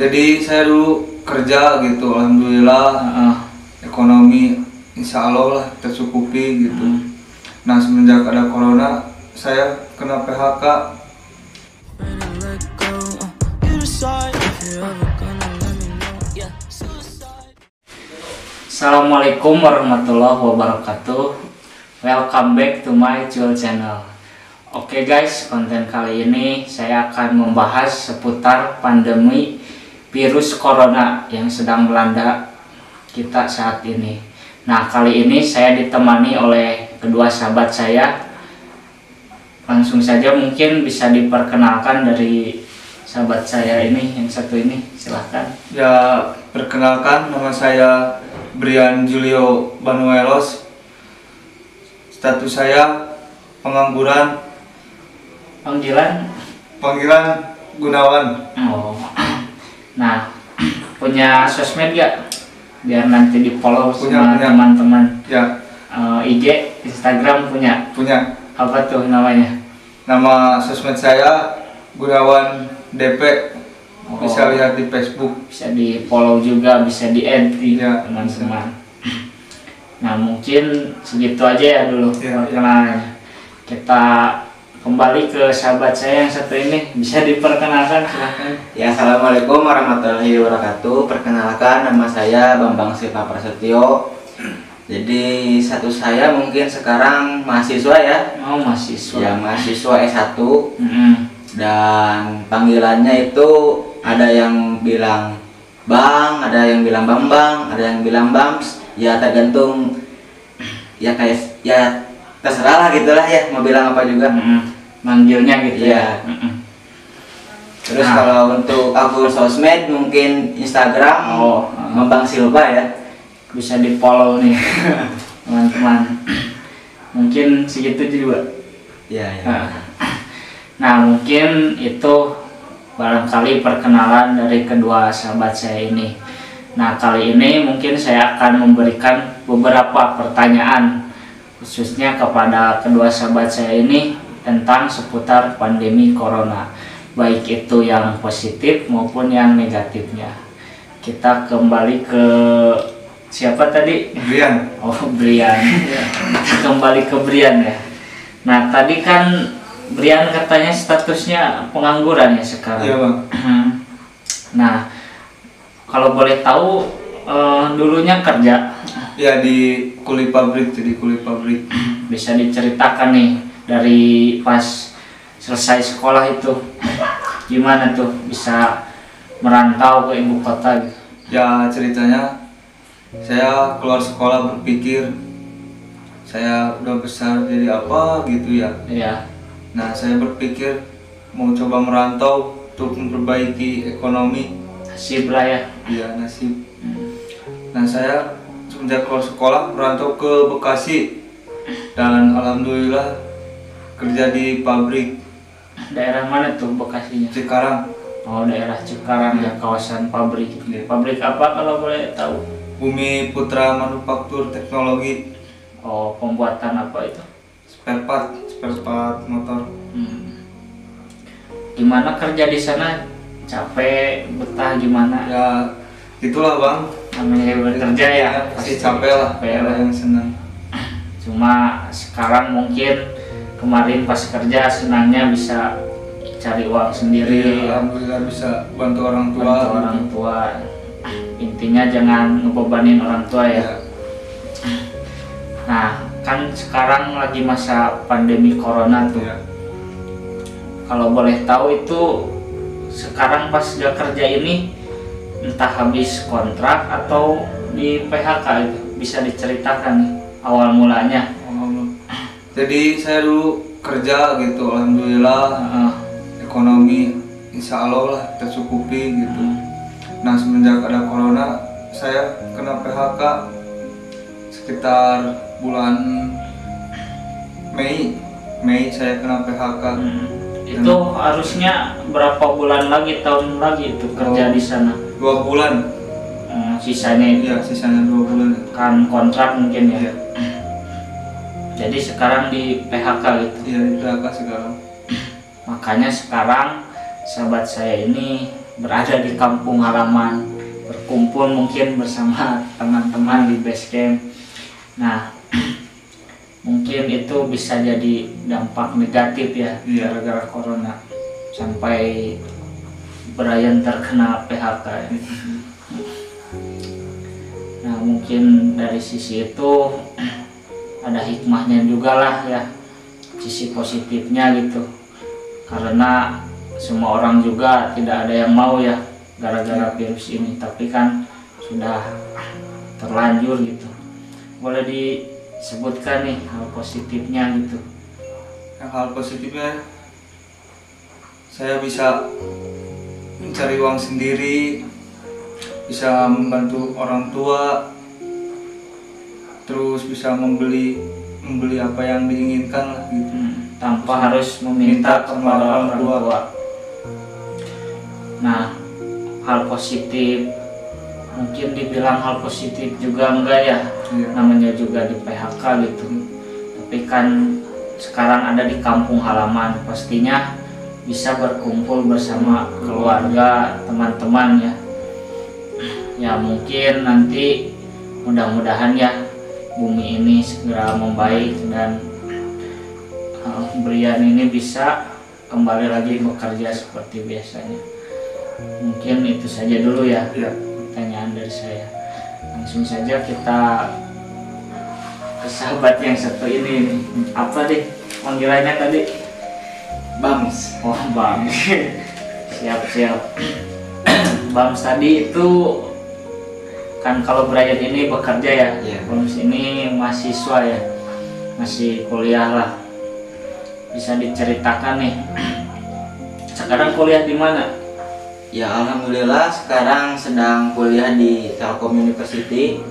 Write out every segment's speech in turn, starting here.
Jadi saya dulu kerja gitu, alhamdulillah ekonomi insya Allah lah tercukupi gitu. Nah semenjak ada corona saya kena PHK. Assalamualaikum warahmatullahi wabarakatuh. Welcome back to my channel. Oke guys, konten kali ini saya akan membahas seputar pandemi virus corona yang sedang melanda kita saat ini. Nah, kali ini saya ditemani oleh kedua sahabat saya. Langsung saja mungkin bisa diperkenalkan dari sahabat saya ini, yang satu ini, silahkan. Ya, perkenalkan, nama saya Brian Julio Banuelos. Status saya pengangguran. Panggilan Gunawan. Oh. Nah, punya sosmed gak? Biar nanti di follow sama teman-teman. Ya. IG, Instagram punya? Punya. Apa tuh namanya? Nama sosmed saya Gunawan DP. Bisa lihat di Facebook. Bisa di follow juga, bisa di add ya, teman-teman. Nah, mungkin segitu aja ya dulu perkenalannya. Kita kembali ke sahabat saya yang satu ini, bisa diperkenalkan silahkan. Ya, assalamualaikum warahmatullahi wabarakatuh. Perkenalkan, nama saya Bambang Silva Prasetyo. Jadi status saya mungkin sekarang mahasiswa ya. Oh, mahasiswa. Ya, mahasiswa S1. Dan panggilannya itu ada yang bilang Bang, ada yang bilang Bambang, ada yang bilang Bams. Ya tergantung, ya kayak ya terserah lah gitulah ya, mau bilang apa juga. Manggilnya gitu ya. Terus kalau untuk akun sosmed mungkin Instagram Bambang Silva ya. Bisa di follow nih teman-teman. Mungkin segitu juga. Ya. Nah, mungkin itu barangkali perkenalan dari kedua sahabat saya ini. Nah, kali ini mungkin saya akan memberikan beberapa pertanyaan khususnya kepada kedua sahabat saya ini tentang seputar pandemi corona, baik itu yang positif maupun yang negatifnya. Kita kembali ke siapa tadi? Brian. Oh, Brian. Kembali ke Brian ya. Nah, tadi kan Brian katanya statusnya pengangguran ya sekarang. Iya, Bang. Nah, kalau boleh tahu dulunya kerja? Ya, di kuli pabrik, jadi kuli pabrik. Bisa diceritakan nih dari pas selesai sekolah itu gimana tuh bisa merantau ke ibu kota gitu? Ya, ceritanya saya keluar sekolah berpikir saya udah besar jadi apa gitu ya. Iya. Nah, saya berpikir mau coba merantau untuk memperbaiki ekonomi. Nasib lah ya. Iya, nasib. Nah, saya semenjak keluar sekolah merantau ke Bekasi dan alhamdulillah kerja di pabrik. Daerah mana tuh Bekasinya? Cikarang. Oh, daerah Cikarang ya, kawasan pabrik. Pabrik apa kalau boleh tahu? Bumi Putra Manufaktur Teknologi. Oh, pembuatan apa itu? Spare part motor. Gimana kerja di sana? Capek, betah gimana? Ya, itulah Bang. Namanya bekerja ya. Pasti capek lah. Ada yang senang. Cuma sekarang mungkin kemarin pas kerja senangnya bisa cari uang sendiri. Iya, alhamdulillah bisa bantu orang tua. Bantu orang tua. Intinya jangan ngebebanin orang tua ya. Nah, kan sekarang lagi masa pandemi corona tuh. Ya. Kalau boleh tahu itu sekarang pas gak kerja ini entah habis kontrak atau di PHK itu, bisa diceritakan nih awal mulanya. Jadi saya dulu kerja gitu, alhamdulillah ekonomi insya Allah lah tercukupi gitu. Nah semenjak ada corona saya kena PHK sekitar bulan Mei saya kena PHK. Itu harusnya berapa bulan lagi, tahun lagi itu kerja di sana? 2 bulan. Sisanya itu? Iya, sisanya 2 bulan. Kan kontrak mungkin ya? Iya. Jadi sekarang di PHK gitu? Iya, di PHK sekarang. Makanya sekarang sahabat saya ini berada di kampung halaman, berkumpul mungkin bersama teman-teman di base camp. Nah, mungkin itu bisa jadi dampak negatif ya gara-gara corona, sampai Brian terkena PHK ya. Nah, mungkin dari sisi itu ada hikmahnya juga lah ya, sisi positifnya gitu, karena semua orang juga tidak ada yang mau ya gara-gara virus ini, tapi kan sudah terlanjur gitu. Boleh disebutkan nih hal positifnya gitu? Hal positifnya, saya bisa mencari uang sendiri, bisa membantu orang tua, terus bisa membeli apa yang diinginkan lah gitu. Tanpa harus meminta kepada orang tua. Nah, hal positif mungkin dibilang hal positif juga enggak ya, namanya juga di PHK gitu. Tapi kan sekarang ada di kampung halaman, pastinya bisa berkumpul bersama keluarga, teman-teman ya. Ya mungkin nanti mudah-mudahan ya bumi ini segera membaik dan Brian ini bisa kembali lagi bekerja seperti biasanya. Mungkin itu saja dulu ya pertanyaan dari saya. Langsung saja kita ke sahabat yang satu ini nih. Apa deh panggilannya tadi? Bams. Oh, Bang. Siap. Bams tadi itu kan kalau Brian ini bekerja ya. Bams ini mahasiswa ya. Masih kuliah lah. Bisa diceritakan nih. Sekarang kuliah di mana? Ya, alhamdulillah sekarang sedang kuliah di Telkom University,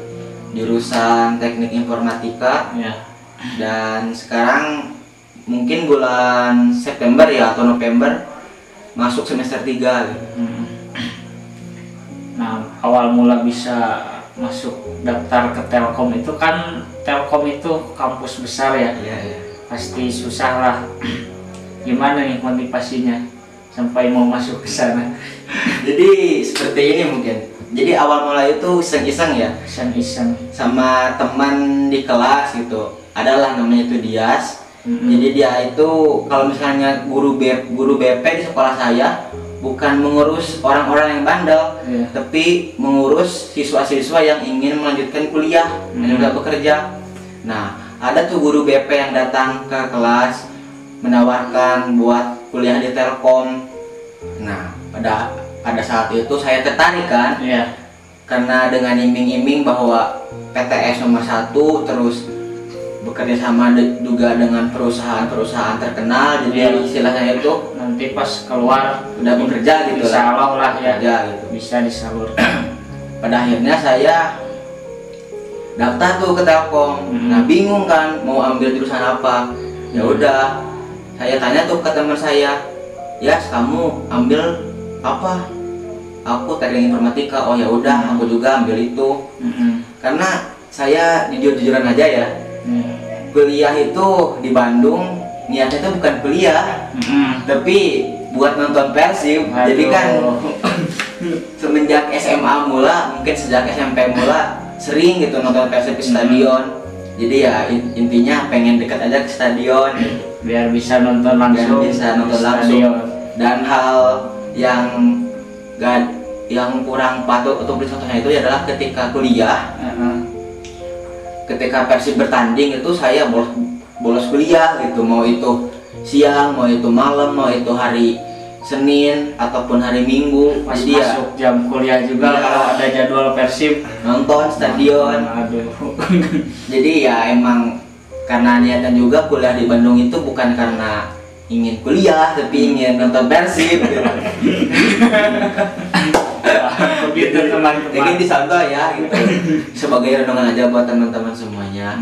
jurusan Teknik Informatika. Ya. Dan sekarang mungkin bulan September ya atau November masuk semester 3 gitu. Nah, awal mula bisa masuk daftar ke Telkom itu kan, Telkom itu kampus besar ya. Iya. Pasti susah lah. Gimana nih motivasinya sampai mau masuk ke sana? Jadi seperti ini mungkin. Jadi awal mula itu iseng-iseng ya. Iseng-iseng. Sama teman di kelas gitu. Adalah namanya itu Dias. Jadi dia itu kalau misalnya guru BP di sekolah saya bukan mengurus orang-orang yang bandel, tapi mengurus siswa-siswa yang ingin melanjutkan kuliah dan juga bekerja. Nah, ada tuh guru BP yang datang ke kelas menawarkan buat kuliah di Telkom. Nah, pada saat itu saya tertarik kan, karena dengan iming-iming bahwa PTS nomor 1, terus bekerja sama juga dengan perusahaan-perusahaan terkenal. Jadi istilahnya itu nanti pas keluar udah bekerja gitu insya Allah lah ya, gitu. Bisa disalurkan. Pada akhirnya saya daftar tuh ke Telkom. Nah, bingung kan mau ambil jurusan apa. Ya udah, saya tanya tuh ke teman saya, "Yas, kamu ambil apa?" "Aku teknik informatika." "Oh ya udah, aku juga ambil itu." Karena saya jujur-jujuran aja ya, kuliah itu di Bandung niatnya itu bukan kuliah, tapi buat nonton Persib. Jadi kan semenjak SMA mula, mungkin sejak SMP mula sering gitu nonton Persib di stadion. Jadi ya intinya pengen dekat aja ke stadion biar bisa nonton langsung. Dan hal yang kurang patut untuk dicontohnya itu adalah ketika kuliah, ketika Persib bertanding itu saya bolos kuliah gitu, mau itu siang, mau itu malam, mau itu hari Senin ataupun hari Minggu. Pas jadi masuk jam kuliah juga kalau ada jadwal Persib nonton stadion. Jadi ya emang karena niatan juga kuliah di Bandung itu bukan karena ingin kuliah, tapi ingin nonton Persib. Begitu teman-teman. Ingin disanggah ya gitu. Sebagai renungan aja buat teman-teman semuanya.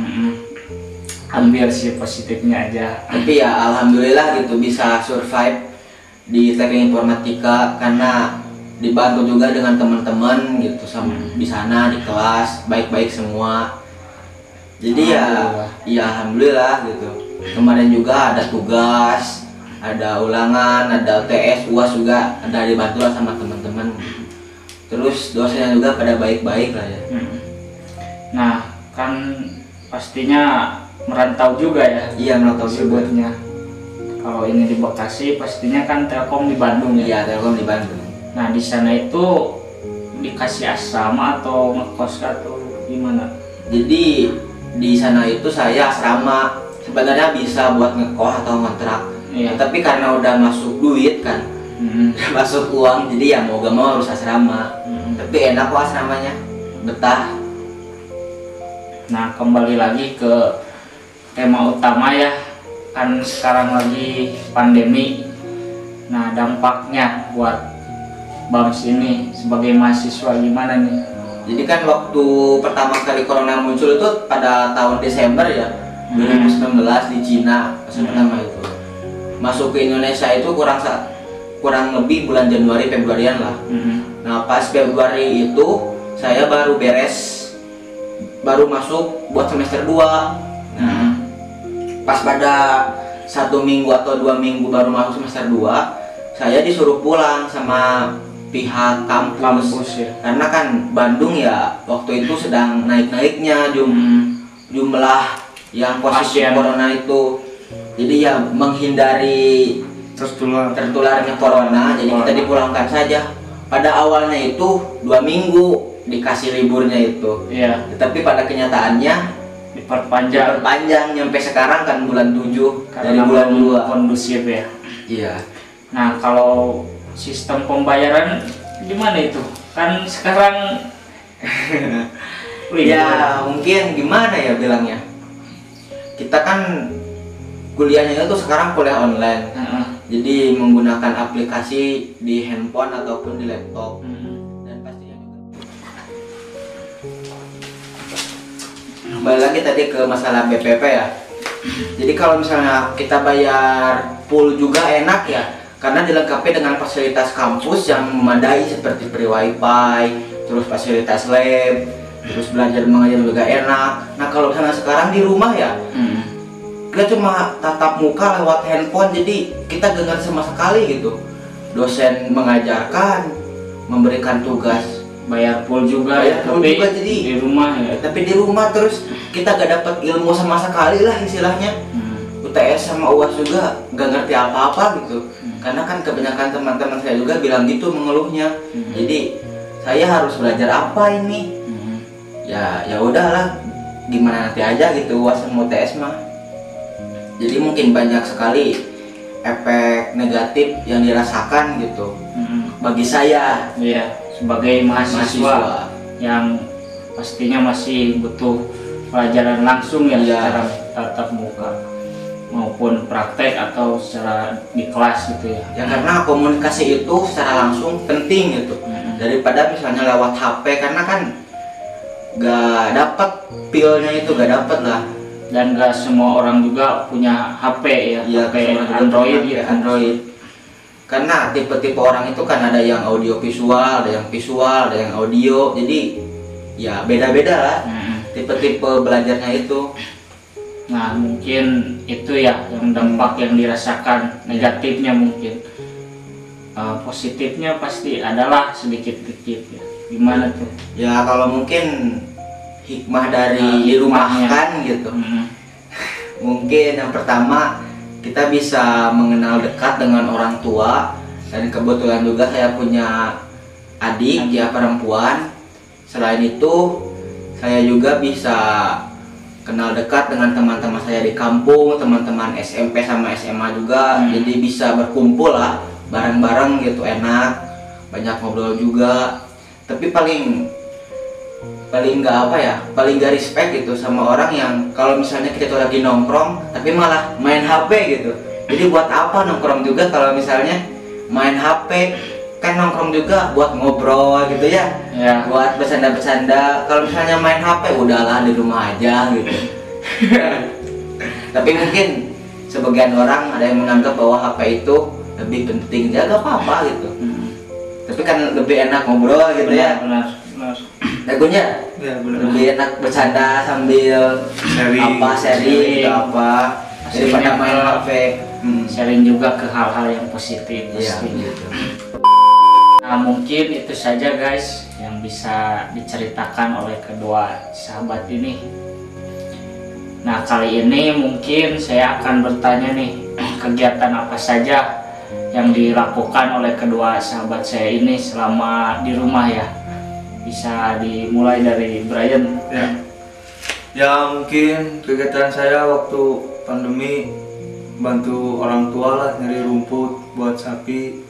Ambil sih positifnya aja. Tapi ya alhamdulillah gitu bisa survive di teknik informatika karena dibantu juga dengan teman-teman gitu sama di sana di kelas baik-baik semua. Jadi ya alhamdulillah gitu. Kemarin juga ada tugas, ada ulangan, ada UTS, UAS juga ada dibantu lah sama teman-teman terus dosennya juga pada baik-baik lah ya. Nah kan pastinya merantau juga ya. Iya, merantau juga. Sebutnya kalau ini di Bekasi pastinya kan Telkom di Bandung ya. Iya, Telkom di Bandung. Nah di sana itu dikasih asrama atau ngekos atau gimana? Jadi di sana itu saya asrama, sebenarnya bisa buat ngekos atau ngontrak. Iya. Tapi karena udah masuk duit kan, masuk uang, jadi ya mau gak mau harus asrama. Tapi enak kok asramanya, betah. Nah kembali lagi ke tema utama ya, kan sekarang lagi pandemi. Nah dampaknya buat Bams ini sebagai mahasiswa gimana nih? Jadi kan waktu pertama kali corona muncul itu pada tahun Desember ya, 2019 di Cina pertama itu. Masuk ke Indonesia itu kurang lebih bulan Januari Februarian lah. Nah pas Februari itu saya baru masuk buat semester 2. Nah pas pada 1 minggu atau 2 minggu baru masuk semester 2, saya disuruh pulang sama pihak kampus ya. Karena kan Bandung ya waktu itu sedang naik-naiknya jumlah yang positif corona itu. Jadi ya menghindari tertularnya corona, jadi kita dipulangkan saja. Pada awalnya itu 2 minggu dikasih liburnya itu. Iya. Tetapi pada kenyataannya diperpanjang nyampe sekarang kan bulan 7 dari bulan 2 kondusif ya. Iya. Nah kalau sistem pembayaran gimana itu? Kan sekarang ya mungkin gimana ya bilangnya, kita kan kuliahnya itu sekarang kuliah online. Jadi menggunakan aplikasi di handphone ataupun di laptop. Dan pastinya juga kembali lagi tadi ke masalah BPP ya. Jadi kalau misalnya kita bayar full juga enak ya, karena dilengkapi dengan fasilitas kampus yang memadai seperti free wifi, terus fasilitas lab, terus belajar mengajar juga enak. Nah kalau misalnya sekarang di rumah ya, kita cuma tatap muka lewat handphone, jadi kita gak ngerti sama sekali gitu. Dosen mengajarkan, memberikan tugas, bayar full juga ya, tapi juga, jadi di rumah ya. Tapi di rumah terus kita gak dapat ilmu sama sekali lah istilahnya. UTS sama UAS juga gak ngerti apa-apa gitu. Karena kan kebanyakan teman-teman saya juga bilang gitu mengeluhnya. Jadi saya harus belajar apa ini? Ya udahlah, gimana nanti aja gitu UAS sama UTS mah. Jadi mungkin banyak sekali efek negatif yang dirasakan gitu. Bagi saya, iya, sebagai mahasiswa yang pastinya masih butuh pelajaran langsung ya, secara tatap muka maupun praktek atau secara di kelas gitu ya. Ya karena komunikasi itu secara langsung penting gitu. Daripada misalnya lewat HP, karena kan gak dapat feel-nya itu, gak dapat lah. Dan gak semua orang juga punya HP ya, HP Android ya. Android. Karena tipe-tipe orang itu kan ada yang audio visual, ada yang visual, ada yang audio. Jadi ya beda-beda lah tipe-tipe belajarnya itu. Nah mungkin itu ya yang dampak yang dirasakan, negatifnya mungkin. Positifnya pasti adalah sedikit-sedikit ya. Gimana tuh? Ya kalau mungkin hikmah dari dirumahkan gitu. Mungkin yang pertama, kita bisa mengenal dekat dengan orang tua. Dan kebetulan juga saya punya adik ya perempuan. Selain itu saya juga bisa kenal dekat dengan teman-teman saya di kampung, teman-teman SMP sama SMA juga. Jadi bisa berkumpul lah bareng-bareng gitu, enak, banyak ngobrol juga. Tapi paling nggak respect gitu sama orang yang kalau misalnya kita tuh lagi nongkrong tapi malah main HP gitu. Jadi buat apa nongkrong juga kalau misalnya main HP? Kan nongkrong juga buat ngobrol gitu ya, buat bercanda-bercanda. Kalau misalnya main HP udahlah di rumah aja gitu. Tapi mungkin sebagian orang ada yang menganggap bahwa HP itu lebih penting, jaga apa-apa gitu. Tapi kan lebih enak ngobrol gitu ya. Benar. Lagunya lebih enak bercanda sambil sharing gitu apa daripada main HP. Sharing juga ke hal-hal yang positif. Iya gitu. Nah, mungkin itu saja guys yang bisa diceritakan oleh kedua sahabat ini. Nah, kali ini mungkin saya akan bertanya nih, kegiatan apa saja yang dilakukan oleh kedua sahabat saya ini selama di rumah ya. Bisa dimulai dari Brian. Ya mungkin kegiatan saya waktu pandemi bantu orang tua lah nyari rumput buat sapi.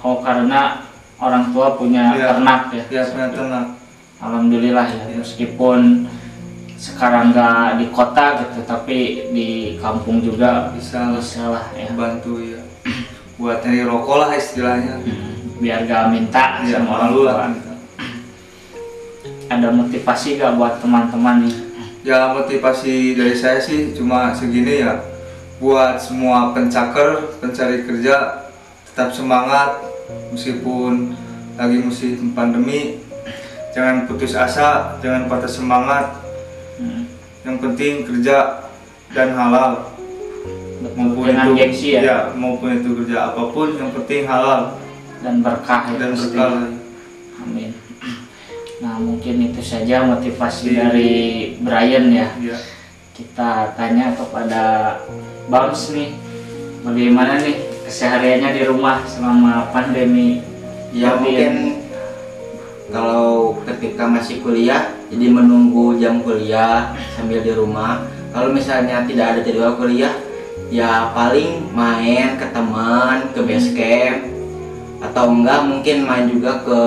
Oh, karena orang tua punya ternak ya? Ya, punya ternak. Alhamdulillah ya, meskipun sekarang nggak di kota gitu, tapi di kampung juga bisa lah ya. Bantu ya, buat nyari rokok lah istilahnya. Biar gak minta Ya, sama orang malu tua. lah. Ada motivasi gak buat teman-teman nih? Ya motivasi dari saya sih cuma segini ya, buat semua pencari kerja tetap semangat meskipun lagi musim pandemi, jangan putus asa, jangan patah semangat. Yang penting kerja dan halal. Maupun dengan itu gengsi ya? maupun itu kerja apapun yang penting halal Dan berkah ya, dan pasti. berkah. Amin. Nah, mungkin itu saja motivasi dari Brian ya. Kita tanya kepada Bams nih, bagaimana nih kesehariannya di rumah selama pandemi? Ya mungkin kalau ketika masih kuliah, jadi menunggu jam kuliah sambil di rumah. Kalau misalnya tidak ada jadwal kuliah, ya paling main ke teman, ke base camp, atau enggak mungkin main juga ke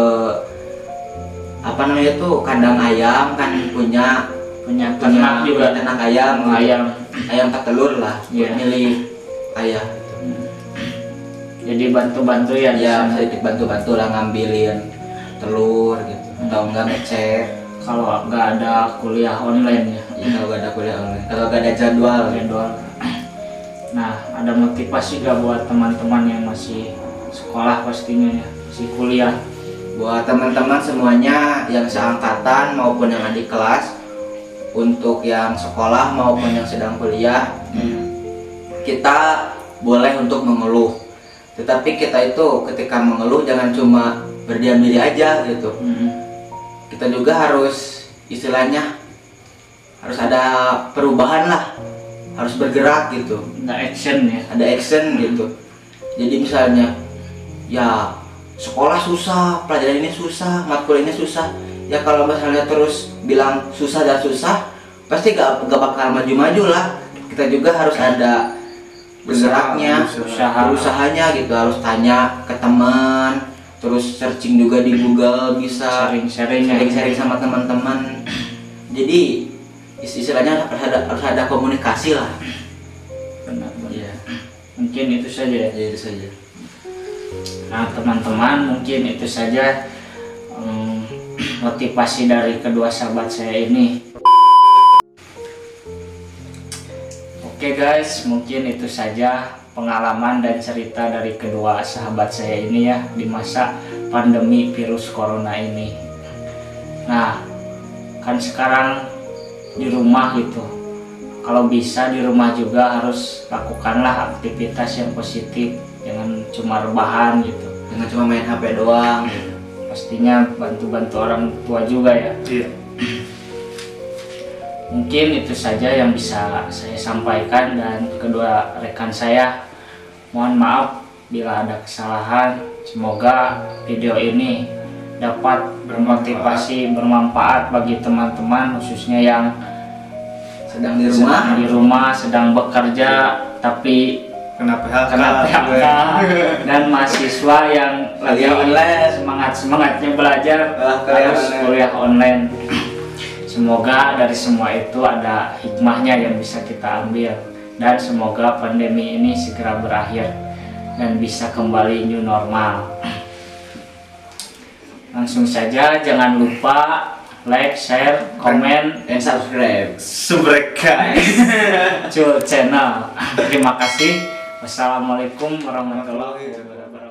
kandang ayam, kan punya ternak juga, ternak ayam, ayam petelur lah, milik ayah. Jadi bantu-bantu ya? Ya sedikit bantu-bantu lah ngambilin telur gitu, atau enggak ngecek. Kalau nggak ada kuliah online ya? Kalau nggak ada kuliah online, kalau nggak ada jadwal. Nah, ada motivasi gak buat teman-teman yang masih sekolah pastinya ya, masih kuliah? Buat teman-teman semuanya yang seangkatan maupun yang adik kelas, untuk yang sekolah maupun yang sedang kuliah, kita boleh untuk mengeluh. Tetapi kita itu ketika mengeluh jangan cuma berdiam diri aja gitu. Kita juga harus istilahnya harus ada perubahan lah, harus bergerak gitu. Ada action ya? Ada action gitu. Jadi misalnya ya sekolah susah, pelajaran ini susah, matkul ini susah. Ya kalau misalnya terus bilang susah dan susah, pasti gak bakal maju-maju lah. Kita juga harus ada bergeraknya, usahanya gitu. Harus tanya ke teman, terus searching juga di Google, bisa sharing sama teman-teman. Jadi istilahnya harus ada komunikasi lah. Benar. Ya. Mungkin itu saja ya? Itu saja. Nah, teman-teman, mungkin itu saja motivasi dari kedua sahabat saya ini. Oke guys, mungkin itu saja pengalaman dan cerita dari kedua sahabat saya ini ya di masa pandemi virus corona ini. Nah, kan sekarang di rumah gitu, kalau bisa di rumah juga harus lakukanlah aktivitas yang positif, jangan cuma rebahan gitu, jangan cuma main HP doang gitu. Pastinya bantu-bantu orang tua juga ya. Mungkin itu saja yang bisa saya sampaikan, dan kedua rekan saya mohon maaf bila ada kesalahan. Semoga video ini dapat bermotivasi, bermanfaat bagi teman-teman, khususnya yang sedang di rumah, sedang bekerja tapi kena PHK dan mahasiswa yang lagi semangatnya belajar harus kuliah online. Semoga dari semua itu ada hikmahnya yang bisa kita ambil, dan semoga pandemi ini segera berakhir dan bisa kembali new normal. Langsung saja, jangan lupa like, share, komen, dan subscribe Cul Channel. Terima kasih. Wassalamualaikum warahmatullahi wabarakatuh.